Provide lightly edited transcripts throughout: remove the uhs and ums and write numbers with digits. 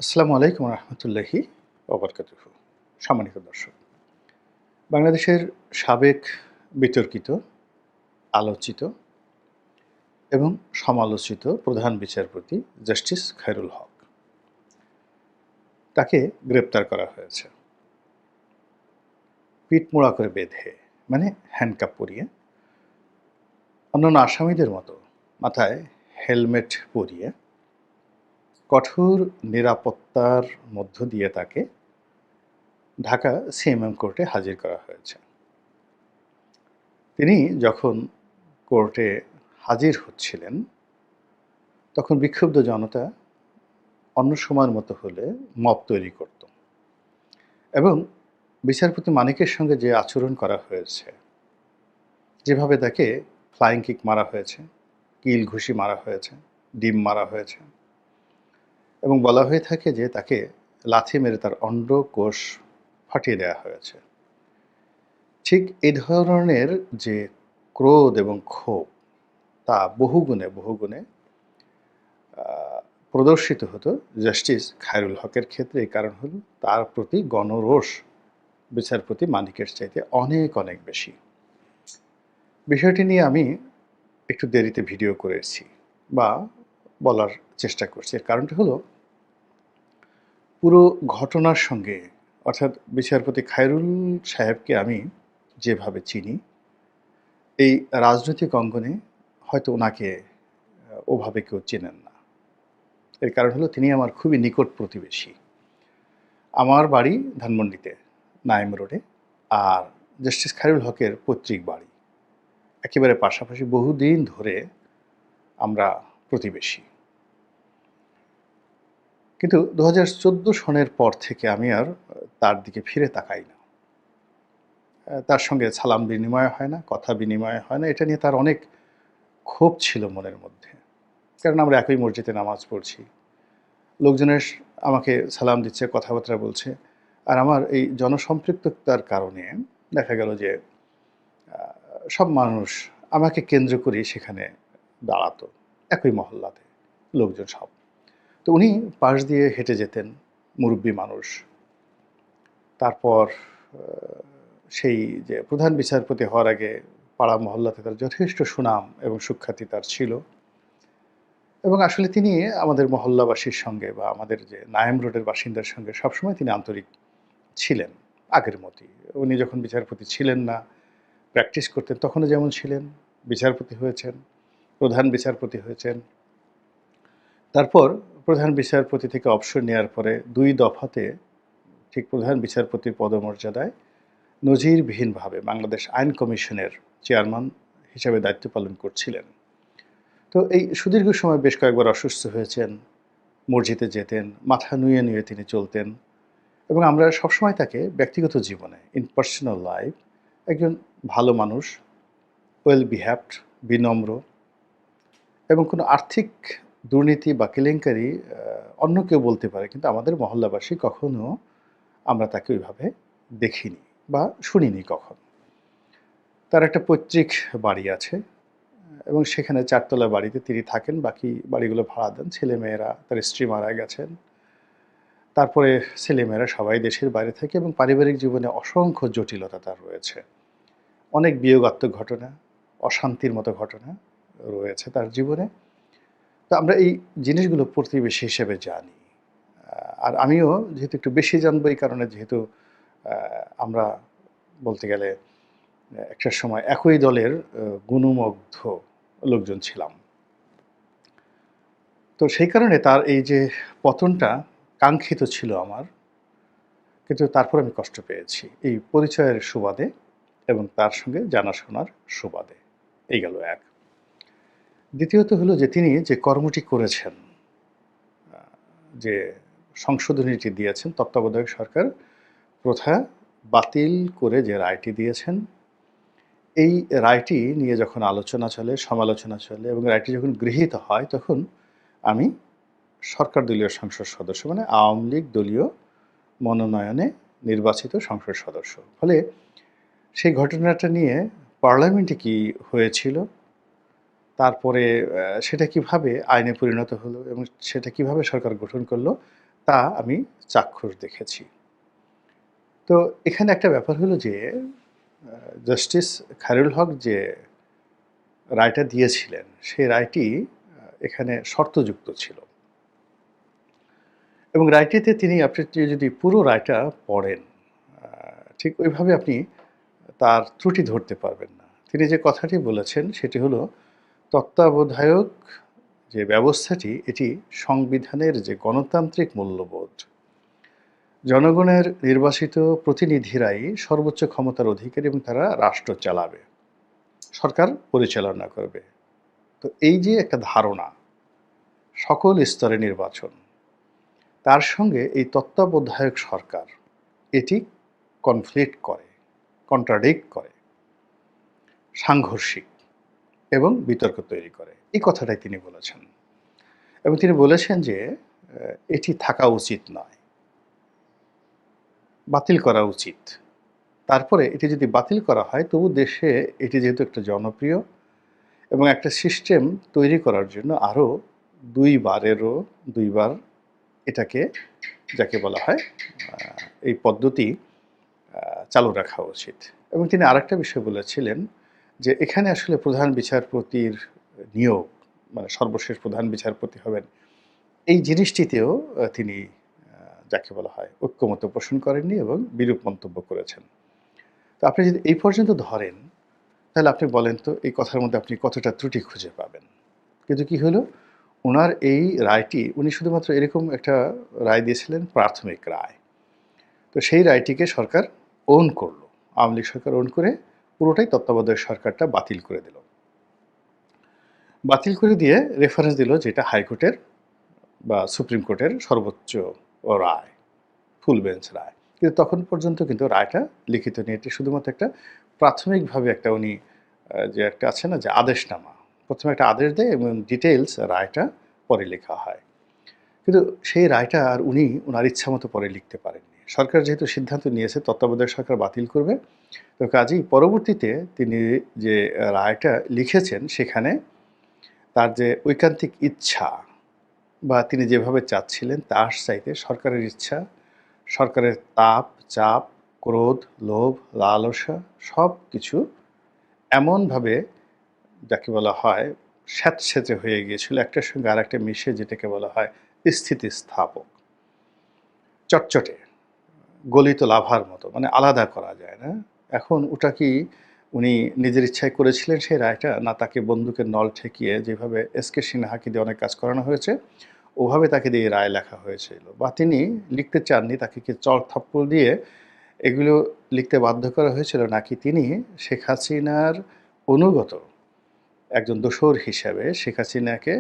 আসসালামু আলাইকুম রহমতুল্লাহি ওবরকাতুহু। সম্মানিত দর্শক, বাংলাদেশের সাবেক বিতর্কিত, আলোচিত এবং সমালোচিত প্রধান বিচারপতি জাস্টিস খায়রুল হক, তাকে গ্রেপ্তার করা হয়েছে পিঠমোড়া করে বেঁধে, মানে হ্যান্ডকাপ পরিয়ে। অন্যান্য আসামিদের মতো মাথায় হেলমেট পরিয়ে কঠোর নিরাপত্তার মধ্য দিয়ে তাকে ঢাকা সিএমএম কোর্টে হাজির করা হয়েছে। তিনি যখন কোর্টে হাজির হচ্ছিলেন, তখন বিক্ষুব্ধ জনতা অন্য সময়ের মতো হলে মব তৈরি করত এবং বিচারপতি মানিকের সঙ্গে যে আচরণ করা হয়েছে, যেভাবে তাকে ফ্লাইং কিক মারা হয়েছে, কিল ঘুষি মারা হয়েছে, ডিম মারা হয়েছে এবং বলা হয়ে থাকে যে তাকে লাথি মেরে তার অন্ডকোষ ফাটিয়ে দেওয়া হয়েছে। ঠিক এই ধরনের যে ক্রোধ এবং ক্ষোভ, তা বহুগুণে বহুগুণে প্রদর্শিত হতো জাস্টিস খায়রুল হকের ক্ষেত্রে। এই কারণ হলো তার প্রতি গণরোষ বিচারপতি মানিকের চাইতে অনেক অনেক বেশি। বিষয়টি নিয়ে আমি একটু দেরিতে ভিডিও করেছি বা বলার চেষ্টা করছি। এর কারণটা হলো, পুরো ঘটনার সঙ্গে, অর্থাৎ বিচারপতি খায়রুল সাহেবকে আমি যেভাবে চিনি, এই রাজনৈতিক অঙ্গনে হয়তো ওনাকে ওভাবে কেউ চেনেন না। এর কারণ হলো তিনি আমার খুবই নিকট প্রতিবেশী। আমার বাড়ি ধানমন্ডিতে, নাইম রোডে, আর জাস্টিস খায়রুল হকের পৈতৃক বাড়ি একেবারে পাশাপাশি। বহুদিন ধরে আমরা প্রতিবেশী। কিন্তু 2014 সনের পর থেকে আমি আর তার দিকে ফিরে তাকাই না। তার সঙ্গে সালাম বিনিময় হয় না, কথা বিনিময় হয় না। এটা নিয়ে তার অনেক ক্ষোভ ছিল মনের মধ্যে, কারণ আমরা একই মসজিদে নামাজ পড়ছি। লোকজনের আমাকে সালাম দিচ্ছে, কথাবার্তা বলছে, আর আমার এই জনসম্পৃক্ততার কারণে দেখা গেল যে সব মানুষ আমাকে কেন্দ্র করেই সেখানে দাঁড়াতো, একই মহল্লাতে লোকজন সব। তো উনি পাশ দিয়ে হেঁটে যেতেন, মুরব্বী মানুষ। তারপর সেই যে প্রধান বিচারপতি হওয়ার আগে পাড়া মহল্লাতে তার যথেষ্ট সুনাম এবং সুখ্যাতি তার ছিল। এবং আসলে তিনি আমাদের মহল্লাবাসীর সঙ্গে বা আমাদের যে নায়াম রোডের বাসিন্দার সঙ্গে সবসময় তিনি আন্তরিক ছিলেন, আগের মতোই। উনি যখন বিচারপতি ছিলেন না, প্র্যাকটিস করতেন, তখনও যেমন ছিলেন। বিচারপতি হয়েছেন, প্রধান বিচারপতি হয়েছেন। তারপর প্রধান বিচারপতি থেকে অবসর নেওয়ার পরে 2 দফাতে ঠিক প্রধান বিচারপতির পদমর্যাদায় নজিরবিহীনভাবে বাংলাদেশ আইন কমিশনের চেয়ারম্যান হিসেবে দায়িত্ব পালন করছিলেন। তো এই সুদীর্ঘ সময় বেশ কয়েকবার অসুস্থ হয়েছেন, মসজিদে যেতেন, মাথা নুয়ে নুয়ে তিনি চলতেন। এবং আমরা সবসময় তাকে ব্যক্তিগত জীবনে, ইন পার্সোনাল লাইফ, একজন ভালো মানুষ, ওয়েল বিহেভড, বিনম্র, এবং কোনো আর্থিক দুর্নীতি বা কেলেঙ্কারি অন্য কেউ বলতে পারে, কিন্তু আমাদের মহল্লাবাসী কখনো আমরা তাকে ওইভাবে দেখিনি বা শুনিনি কখন। তার একটা পৈতৃক বাড়ি আছে এবং সেখানে 4 তলা বাড়িতে তিনি থাকেন, বাকি বাড়িগুলো ভাড়া দেন। ছেলেমেয়েরা, তার স্ত্রী মারা গেছেন। তারপরে ছেলেমেয়েরা সবাই দেশের বাইরে থাকে এবং পারিবারিক জীবনে অসংখ্য জটিলতা তার রয়েছে। অনেক বিয়োগাত্মক ঘটনা, অশান্তির মতো ঘটনা রয়েছে তার জীবনে। তো আমরা এই জিনিসগুলো প্রতিবেশী হিসেবে জানি। আর আমিও যেহেতু একটু বেশি জানবো, এই কারণে যেহেতু আমরা বলতে গেলে একটা সময় একই দলের গুণমুগ্ধ লোকজন ছিলাম। তো সেই কারণে তার এই যে পতনটা কাঙ্ক্ষিত ছিল আমার, কিন্তু তারপর আমি কষ্ট পেয়েছি এই পরিচয়ের সুবাদে এবং তার সঙ্গে জানাশোনার সুবাদে। এই গেল এক। দ্বিতীয়ত হলো যে তিনি যে কর্মটি করেছেন, যে সংশোধনীটি দিয়েছেন, তত্ত্বাবধায়ক সরকার প্রথা বাতিল করে যে রায়টি দিয়েছেন, এই রায়টি নিয়ে যখন আলোচনা চলে, সমালোচনা চলে এবং রায়টি যখন গৃহীত হয়, তখন আমি সরকার দলীয় সংসদ সদস্য, মানে আওয়ামী লীগ দলীয় মনোনয়নে নির্বাচিত সংসদ সদস্য। ফলে সেই ঘটনাটা নিয়ে পার্লামেন্টে কি হয়েছিল, তারপরে সেটা কিভাবে আইনে পরিণত হলো এবং সেটা কিভাবে সরকার গঠন করলো, তা আমি চাক্ষুষ দেখেছি। তো এখানে একটা ব্যাপার হলো যে জাস্টিস খায়রুল হক যে রায়টা দিয়েছিলেন, সেই রায়টি এখানে শর্তযুক্ত ছিল এবং রায়টিতে আপনি যদি পুরো রায়টা পড়েন, আ ঠিক ওইভাবে আপনি তার ত্রুটি ধরতে পারবেন না। তিনি যে কথাটি বলেছেন সেটি হলো, তত্ত্বাবধায়ক যে ব্যবস্থাটি এটি সংবিধানের যে গণতান্ত্রিক মূল্যবোধ, জনগণের নির্বাচিত প্রতিনিধিরাই সর্বোচ্চ ক্ষমতার অধিকারী এবং তারা রাষ্ট্র চালাবে, সরকার পরিচালনা করবে। তো এই যে একটা ধারণা, সকল স্তরে নির্বাচন, তার সঙ্গে এই তত্ত্বাবধায়ক সরকার এটি কনফ্লিক্ট করে, কন্ট্রাডিক্ট করে, সাংঘর্ষিক এবং বিতর্ক তৈরি করে। এই কথাটাই তিনি বলেছেন এবং তিনি বলেছেন যে এটি থাকা উচিত নয়, বাতিল করা উচিত। তারপরে এটি যদি বাতিল করা হয় তবু দেশে এটি যেহেতু একটা জনপ্রিয় এবং একটা সিস্টেম তৈরি করার জন্য আরও ২ বার এটাকে, যাকে বলা হয় এই পদ্ধতি চালু রাখা উচিত। এবং তিনি আরেকটা বিষয় বলেছিলেন যে এখানে আসলে প্রধান বিচারপতির নিয়োগ, মানে সর্বশেষ প্রধান বিচারপতি হবেন, এই জিনিসটিতেও তিনি যাকে বলা হয় ঐক্যমত্য পোষণ করেননি এবং বিরূপ মন্তব্য করেছেন। তো আপনি যদি এই পর্যন্ত ধরেন, তাহলে আপনি বলেন তো এই কথার মধ্যে আপনি কতটা ত্রুটি খুঁজে পাবেন? কিন্তু কি হলো, উনার এই রায়টি, উনি শুধুমাত্র এরকম একটা রায় দিয়েছিলেন, প্রাথমিক রায়। তো সেই রায়টিকে সরকার ওন করল। আওয়ামী লীগ সরকার ওন করে পুরোটাই তত্ত্বাবধায়ক সরকারটা বাতিল করে দিল। বাতিল করে দিয়ে রেফারেন্স দিল যেটা হাইকোর্টের বা সুপ্রিম কোর্টের সর্বোচ্চ রায়, ফুল বেঞ্চ রায়। কিন্তু তখন পর্যন্ত কিন্তু রায়টা লিখিত নিয়ে, এটি শুধুমাত্র একটা প্রাথমিকভাবে একটা উনি যে একটা আছে না যে আদেশনামা, প্রথমে একটা আদেশ দেয় এবং ডিটেইলস রায়টা পরে লেখা হয়। কিন্তু সেই রায়টা আর উনি ওনার ইচ্ছামতো পরে লিখতে পারেননি। সরকার যেহেতু সিদ্ধান্ত নিয়েছে তত্ত্বাবধায়ক সরকার বাতিল করবে, তো কাজেই পরবর্তীতে তিনি যে রায়টা লিখেছেন সেখানে তার যে ঐকান্তিক ইচ্ছা বা তিনি যেভাবে চাচ্ছিলেন তার চাইতে সরকারের ইচ্ছা, সরকারের তাপ, চাপ, ক্রোধ, লোভ, লালসা সব কিছু এমনভাবে, যাকে বলা হয় স্যাঁতসেঁতে হয়ে গিয়েছিল একটার সঙ্গে আরেকটা মিশে, যেটাকে বলা হয় স্থিতিস্থাপক, চটচটে, গলিত লাভার মতো, মানে আলাদা করা যায় না। এখন ওটা কি উনি নিজের ইচ্ছায় করেছিলেন সেই রায়টা, না তাকে বন্দুকের নল ঠেকিয়ে যেভাবে এসকে সিনহাকে দিয়ে অনেক কাজ করানো হয়েছে ওভাবে তাকে দিয়ে রায় লেখা হয়েছিল, বা তিনি লিখতে চাননি, তাকে কি চড় থাপ্পড় দিয়ে এগুলো লিখতে বাধ্য করা হয়েছিল, নাকি তিনি শেখ হাসিনার অনুগত একজন দোসর হিসাবে শেখ হাসিনাকে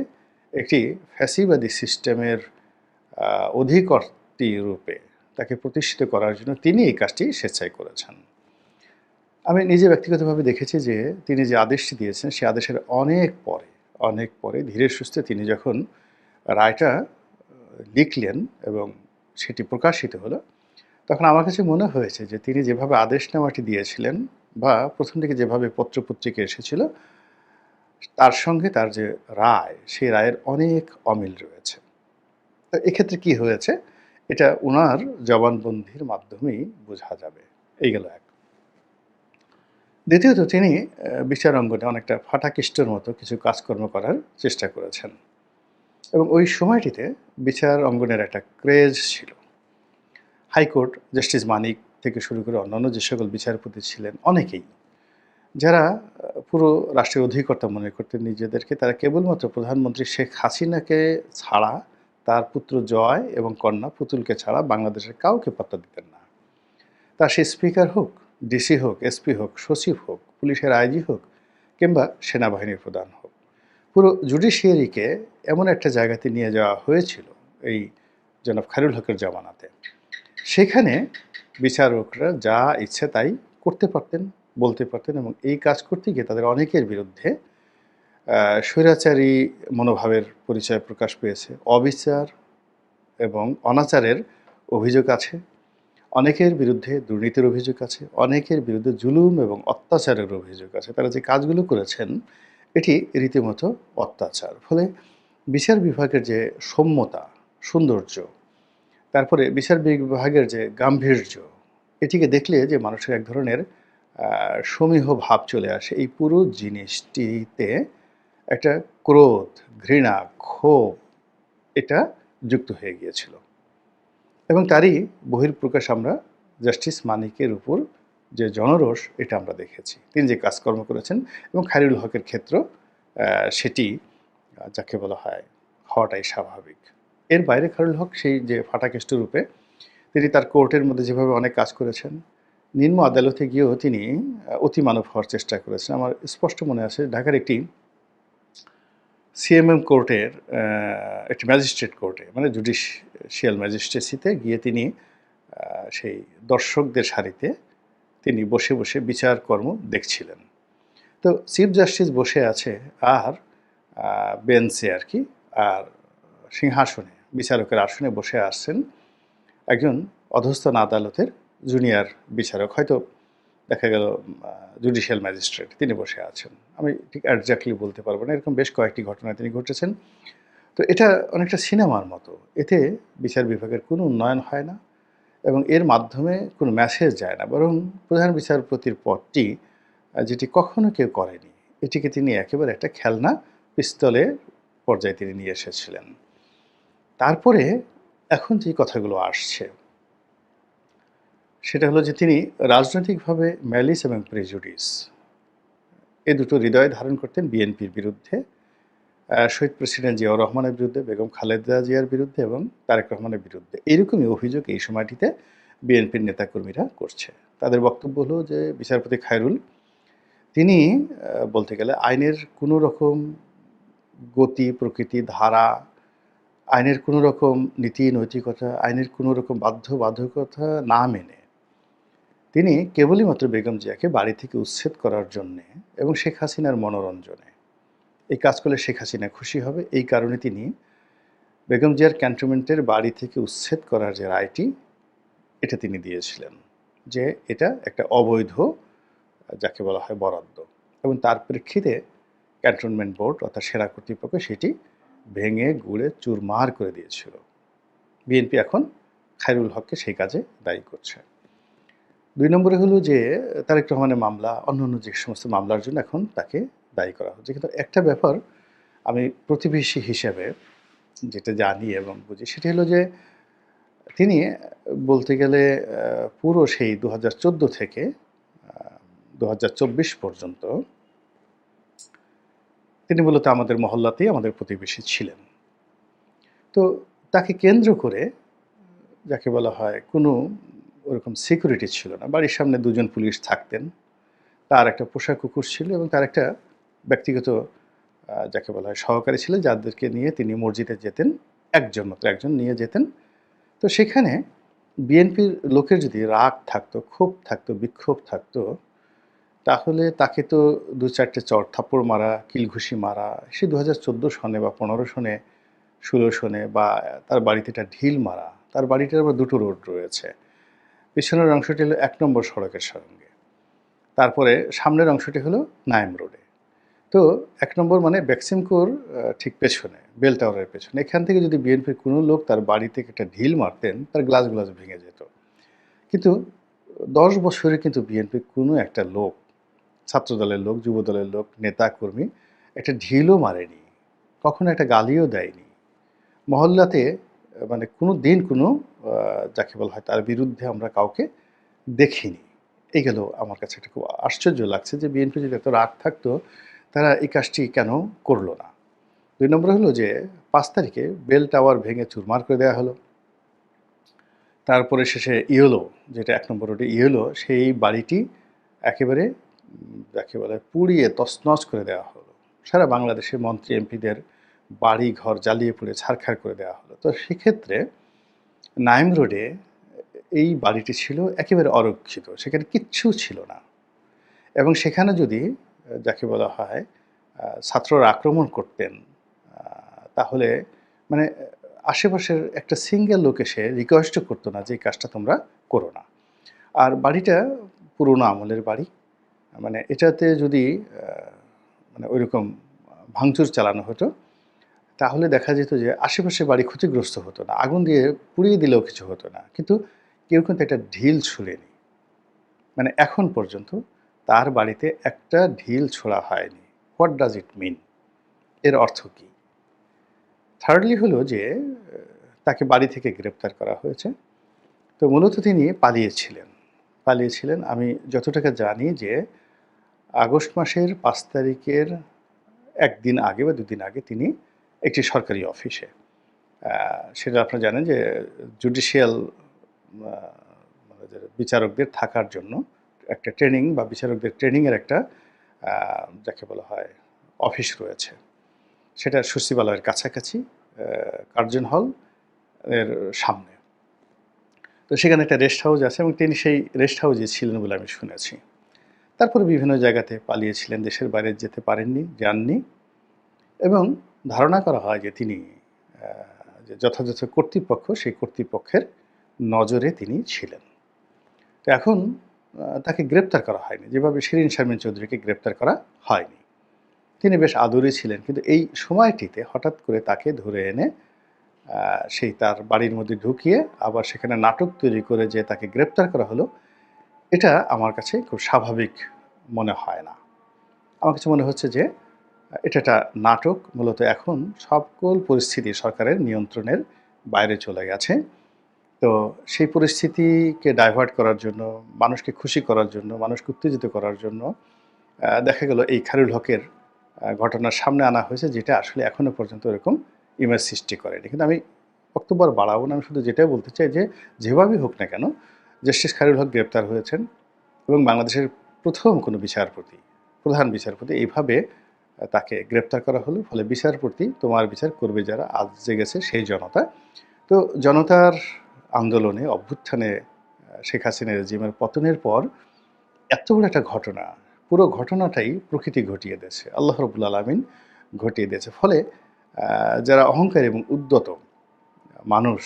একটি ফ্যাসিবাদী সিস্টেমের অধিকর্তী রূপে তাকে প্রতিষ্ঠিত করার জন্য তিনি এই কাজটি স্বেচ্ছায় করেছেন। আমি নিজে ব্যক্তিগতভাবে দেখেছি যে তিনি যে আদেশটি দিয়েছেন সে আদেশের অনেক পরে ধীরে সুস্থে তিনি যখন রায়টা লিখলেন এবং সেটি প্রকাশিত হলো, তখন আমার কাছে মনে হয়েছে যে তিনি যেভাবে আদেশনামাটি দিয়েছিলেন বা প্রথম দিকে যেভাবে পত্রপত্রিকা এসেছিল তার সঙ্গে তার যে রায়, সেই রায়ের অনেক অমিল রয়েছে। তো এক্ষেত্রে কি হয়েছে, এটা উনার জবানবন্দির মাধ্যমেই বোঝা যাবে। এই গেল এক। দ্বিতীয়ত তিনি বিচার অঙ্গনে অনেকটা ফাটাকেস্টের মতো কিছু কাজকর্ম করার চেষ্টা করেছেন এবং ওই সময়টিতে বিচার অঙ্গনের একটা ক্রেজ ছিল। হাইকোর্ট জাস্টিস মানিক থেকে শুরু করে অন্যান্য যে সকল বিচারপতি ছিলেন অনেকেই, যারা পুরো রাষ্ট্রের অধিকর্তা মনে করতেন নিজেদেরকে, তারা কেবলমাত্র প্রধানমন্ত্রী শেখ হাসিনাকে ছাড়া, তার পুত্র জয় এবং কন্যা পুতুলকে ছাড়া বাংলাদেশের কাউকে পাত্তা দিতেন না। তা সে স্পিকার হোক, ডিসি হোক, এসপি হোক, সচিব হোক, পুলিশের আইজি হোক কিংবা সেনাবাহিনীর প্রধান হোক, পুরো জুডিশিয়ারিকে এমন একটা জায়গাতে নিয়ে যাওয়া হয়েছিল এই জনাব খায়রুল হকের জামানাতে। সেখানে বিচারকরা যা ইচ্ছে তাই করতে পারতেন, বলতে পারতেন এবং এই কাজ করতে গিয়ে তাদের অনেকের বিরুদ্ধে স্বৈরাচারী মনোভাবের পরিচয় প্রকাশ পেয়েছে, অবিচার এবং অনাচারের অভিযোগ আছে, অনেকের বিরুদ্ধে দুর্নীতির অভিযোগ আছে, অনেকের বিরুদ্ধে জুলুম এবং অত্যাচারের অভিযোগ আছে। তারা যে কাজগুলো করেছেন এটি রীতিমতো অত্যাচার। ফলে বিচার বিভাগের যে সৌম্যতা, সৌন্দর্য, তারপরে বিচার বিভাগের যে গাম্ভীর্য, এটিকে দেখলে যে মানুষের এক ধরনের সমীহ ভাব চলে আসে। এই পুরো জিনিসটিতে একটা ক্রোধ, ঘৃণা, ক্ষোভ এটা যুক্ত হয়ে গিয়েছিল। এবং তারই বহিঃপ্রকাশ আমরা জাস্টিস মানিকের উপর যে জনরোষ, এটা আমরা দেখেছি। তিনি যে কাজকর্ম করেছেন এবং খায়রুল হকের ক্ষেত্র সেটি যাকে বলা হয় হওয়াটাই স্বাভাবিক। এর বাইরে খায়রুল হক সেই যে ফাটাকেষ্ট রূপে তিনি তার কোর্টের মধ্যে যেভাবে অনেক কাজ করেছেন, নিম্ন আদালতে গিয়েও তিনি অতিমানব হওয়ার চেষ্টা করেছেন। আমার স্পষ্ট মনে আছে ঢাকার একটি সিএমএম কোর্টের একটি ম্যাজিস্ট্রেট কোর্টে মানে জুডিশিয়াল ম্যাজিস্ট্রেসিতে গিয়ে তিনি সেই দর্শকদের সারিতে তিনি বসে বসে বিচারকর্ম দেখছিলেন। তো চিফ জাস্টিস বসে আছে আর বেঞ্চে আর কি, আর সিংহাসনে বিচারকের আসনে বসে আসছেন একজন অধস্তন আদালতের জুনিয়র বিচারক, হয়তো দেখা গেল জুডিশিয়াল ম্যাজিস্ট্রেট, তিনি বসে আছেন। আমি ঠিক একজাক্টলি বলতে পারবো না, এরকম বেশ কয়েকটি ঘটনা তিনি ঘটেছেন। তো এটা অনেকটা সিনেমার মতো। এতে বিচার বিভাগের কোনো উন্নয়ন হয় না এবং এর মাধ্যমে কোনো মেসেজ যায় না, বরং প্রধান বিচারপতির পদটি যেটি কখনো কেউ করেনি, এটিকে তিনি একেবারে একটা খেলনা পিস্তলের পর্যায়ে তিনি নিয়ে এসেছিলেন। তারপরে এখন যে কথাগুলো আসছে সেটা হলো যে তিনি রাজনৈতিকভাবে ম্যালিস এবং প্রেজুডিস এ দুটো হৃদয়ে ধারণ করতেন বিএনপির বিরুদ্ধে, শহীদ প্রেসিডেন্ট জিয়াউর রহমানের বিরুদ্ধে, বেগম খালেদা জিয়ার বিরুদ্ধে এবং তারেক রহমানের বিরুদ্ধে। এইরকমই অভিযোগ এই সময়টিতে বিএনপির নেতাকর্মীরা করছে। তাদের বক্তব্য হলো যে বিচারপতি খায়রুল তিনি বলতে গেলে আইনের কোনো রকম গতি, প্রকৃতি, ধারা, আইনের কোনো রকম নীতি, নৈতিকতা, আইনের কোনো রকম বাধ্যবাধকতা না মেনে তিনি কেবলই মাত্র বেগম জিয়াকে বাড়ি থেকে উচ্ছেদ করার জন্যে এবং শেখ হাসিনার মনোরঞ্জনে, এই কাজ করলে শেখ হাসিনা খুশি হবে, এই কারণে তিনি বেগম জিয়ার ক্যান্টনমেন্টের বাড়ি থেকে উচ্ছেদ করার যে রায়টি, এটা তিনি দিয়েছিলেন যে এটা একটা অবৈধ যাকে বলা হয় বরাদ্দ, এবং তার প্রেক্ষিতে ক্যান্টনমেন্ট বোর্ড অর্থাৎ সেরা কর্তৃপক্ষ সেটি ভেঙে গুড়ে চুরমার করে দিয়েছিল। বিএনপি এখন খায়রুল হককে সেই কাজে দায়ী করছে। ২ নম্বরে হলো যে তারেক রহমানের মামলা, অন্যান্য যে সমস্ত মামলার জন্য এখন তাকে দায়ী করা হচ্ছে। কিন্তু একটা ব্যাপার আমি প্রতিবেশী হিসেবে যেটা জানি এবং বুঝি, সেটি হলো যে তিনি বলতে গেলে পুরো সেই ২০১৪ থেকে ২০২৪ পর্যন্ত তিনি মূলত আমাদের মহল্লাতেই আমাদের প্রতিবেশী ছিলেন। তো তাকে কেন্দ্র করে যাকে বলা হয় কোনো ওরকম সিকিউরিটি ছিল না। বাড়ির সামনে ২ জন পুলিশ থাকতেন। তার একটা পোষা কুকুর ছিল এবং তার একটা ব্যক্তিগত যাকে বলা হয় সহকারী ছিল, যাদেরকে নিয়ে তিনি মসজিদে যেতেন। একজন মাত্র একজন নিয়ে যেতেন। তো সেখানে বিএনপির লোকের যদি রাগ থাকতো, ক্ষোভ থাকতো, বিক্ষোভ থাকতো, তাহলে তাকে তো ২-৪ টে চড় থাপ্পড় মারা, কিল-ঘুষি মারা, সে ২০১৪ সনে বা ১৫ সনে, ১৬ সনে বা তার বাড়িতে একটা ঢিল মারা। তার বাড়িটার আবার ২ টো রোড রয়েছে। পেছনের অংশটি হলো ১ নম্বর সড়কের সঙ্গে। তারপরে সামনের অংশটি হলো নাইম রোডে। তো ১ নম্বর মানে বেক্সিমকোর ঠিক পেছনে, বেল টাওয়ারের পেছনে। এখান থেকে যদি বিএনপির কোনো লোক তার বাড়ি থেকে একটা ঢিল মারতেন, তার গ্লাস ভেঙে যেত। কিন্তু ১০ বছরে কিন্তু বিএনপির কোনো একটা লোক, ছাত্রদলের লোক, যুবদলের লোক, নেতা-কর্মী একটা ঢিলও মারেনি। কখনো একটা গালিও দেয়নি। মহল্লাতে মানে কোনো দিন কোনো যাকে বলা হয় তার বিরুদ্ধে আমরা কাউকে দেখিনি। এই গেল আমার কাছে একটা খুব আশ্চর্য লাগছে যে বিএনপি যদি এত রাগ থাকতো, তারা এই কাজটি কেন করল না? ২ নম্বর হলো যে ৫ তারিখে বেল টাওয়ার ভেঙে চুরমার করে দেওয়া হলো। তারপরে শেষে ইয়েলো, যেটা ১ নম্বর রোডে ইয়েলো, সেই বাড়িটি একেবারে যাকে বলে পুড়িয়ে তছনছ করে দেওয়া হলো। সারা বাংলাদেশের মন্ত্রী এমপিদের বাড়ি ঘর জ্বালিয়ে পুড়ে ছারখার করে দেওয়া হলো। তো সেক্ষেত্রে নাইম রোডে এই বাড়িটি ছিল একেবারে অরক্ষিত। সেখানে কিচ্ছু ছিল না। এবং সেখানে যদি যাকে বলা হয় ছাত্ররা আক্রমণ করতেন, তাহলে মানে আশেপাশের একটা সিঙ্গেল লোক এসে রিকোয়েস্টও করতো না যে এই কাজটা তোমরা করো না। আর বাড়িটা পুরোনো আমলের বাড়ি। মানে এটাতে যদি মানে ঐরকম ভাঙচুর চালানো হতো, তাহলে দেখা যেত যে আশেপাশে বাড়ি ক্ষতিগ্রস্ত হতো না। আগুন দিয়ে পুড়িয়ে দিলেও কিছু হতো না। কিন্তু কেউ কিন্তু একটা ঢিল ছুঁড়েনি। মানে এখন পর্যন্ত তার বাড়িতে একটা ঢিল ছোঁড়া হয়নি। হোয়াট ডাজ ইট মিন? এর অর্থ কী? থার্ডলি হলো যে তাকে বাড়ি থেকে গ্রেপ্তার করা হয়েছে। তো মূলত তিনি পালিয়েছিলেন। পালিয়েছিলেন আমি যতটুকু জানি যে আগস্ট মাসের ৫ তারিখের ১ দিন আগে বা ২ দিন আগে তিনি একটি সরকারি অফিসে, সেটা আপনারা জানেন যে জুডিশিয়াল আ মানে যে বিচারকদের থাকার জন্য একটা ট্রেনিং বা বিচারকদের ট্রেনিংয়ের একটা আ যাকে বলা হয় অফিস রয়েছে। সেটা সচিবালয়ের কাছাকাছি কার্জন হল এর সামনে। তো সেখানে একটা রেস্ট হাউস আছে এবং তিনি সেই রেস্ট হাউসে ছিলেন বলে আমি শুনেছি। তারপরে বিভিন্ন জায়গাতে পালিয়েছিলেন, দেশের বাইরে যেতে পারেননি, যাননি এবং ধারণা করা হয় যে তিনি আ যে যথাযথ কর্তৃপক্ষ, সেই কর্তৃপক্ষের নজরে তিনি ছিলেন। তো এখন তাকে গ্রেপ্তার করা হয়নি। যেভাবে শিরীন শারমিন চৌধুরীকে গ্রেপ্তার করা হয়নি। তিনি বেশ আদুরে ছিলেন। কিন্তু এই সময়টিতে হঠাৎ করে তাকে ধরে এনে আ সেই তার বাড়ির মধ্যে ঢুকিয়ে আবার সেখানে নাটক তৈরি করে যে তাকে গ্রেপ্তার করা হলো, এটা আমার কাছে খুব স্বাভাবিক মনে হয় না। আমার কাছে মনে হচ্ছে যে এটা একটা নাটক। মূলত এখন সকল পরিস্থিতি সরকারের নিয়ন্ত্রণের বাইরে চলে গেছে। তো সেই পরিস্থিতিকে ডাইভার্ট করার জন্য, মানুষকে খুশি করার জন্য, মানুষকে উত্তেজিত করার জন্য দেখা গেল এই খায়রুল হকের ঘটনা সামনে আনা হয়েছে, যেটা আসলে এখনো পর্যন্ত ওরকম ইমেজ সৃষ্টি করেনি। কিন্তু আমি বক্তব্য আর বাড়াবো না। আমি শুধু যেটাই বলতে চাই যে, যেভাবেই হোক না কেন, জাস্টিস খায়রুল হক গ্রেপ্তার হয়েছেন এবং বাংলাদেশের ১ম কোনো বিচারপতি, প্রধান বিচারপতি এইভাবে তাকে গ্রেপ্তার করা হলো। ফলে বিচারপতি, তোমার বিচার করবে যারা, আজ জেগেছে সেই জনতা। তো জনতার আন্দোলনে, অভ্যুত্থানে শেখ হাসিনা রেজিমের পতনের পর এত বড় একটা ঘটনা, পুরো ঘটনাটাই প্রকৃতি ঘটিয়ে দিয়েছে। আল্লাহ রাব্বুল আলামিন ঘটিয়ে দিয়েছে। ফলে যারা অহংকারী এবং উদ্যত মানুষ,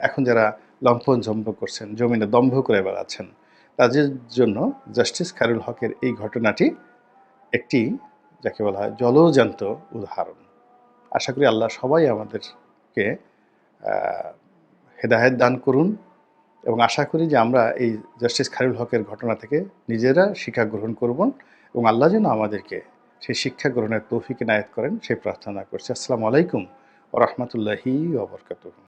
এখন যারা লম্পন-ঝম্প করছেন, জমিনে দম্ভ করে বেড়াচ্ছেন, তাদের জন্য জাস্টিস খায়রুল হকের এই ঘটনাটি একটি যাকে বলা হয় জলজ্যান্ত উদাহরণ। আশা করি আল্লাহ সবাই আমাদেরকে আ হেদায়েত দান করুন এবং আশা করি যে আমরা এই জাস্টিস খায়রুল হকের ঘটনা থেকে নিজেরা শিক্ষা গ্রহণ করব এবং আল্লাহ যেন আমাদেরকে সেই শিক্ষা গ্রহণের তৌফিক এনায়েত করেন, সেই প্রার্থনা করছি। আসসালামু আলাইকুম ওয়া রাহমাতুল্লাহি ওয়া বারাকাতুহু।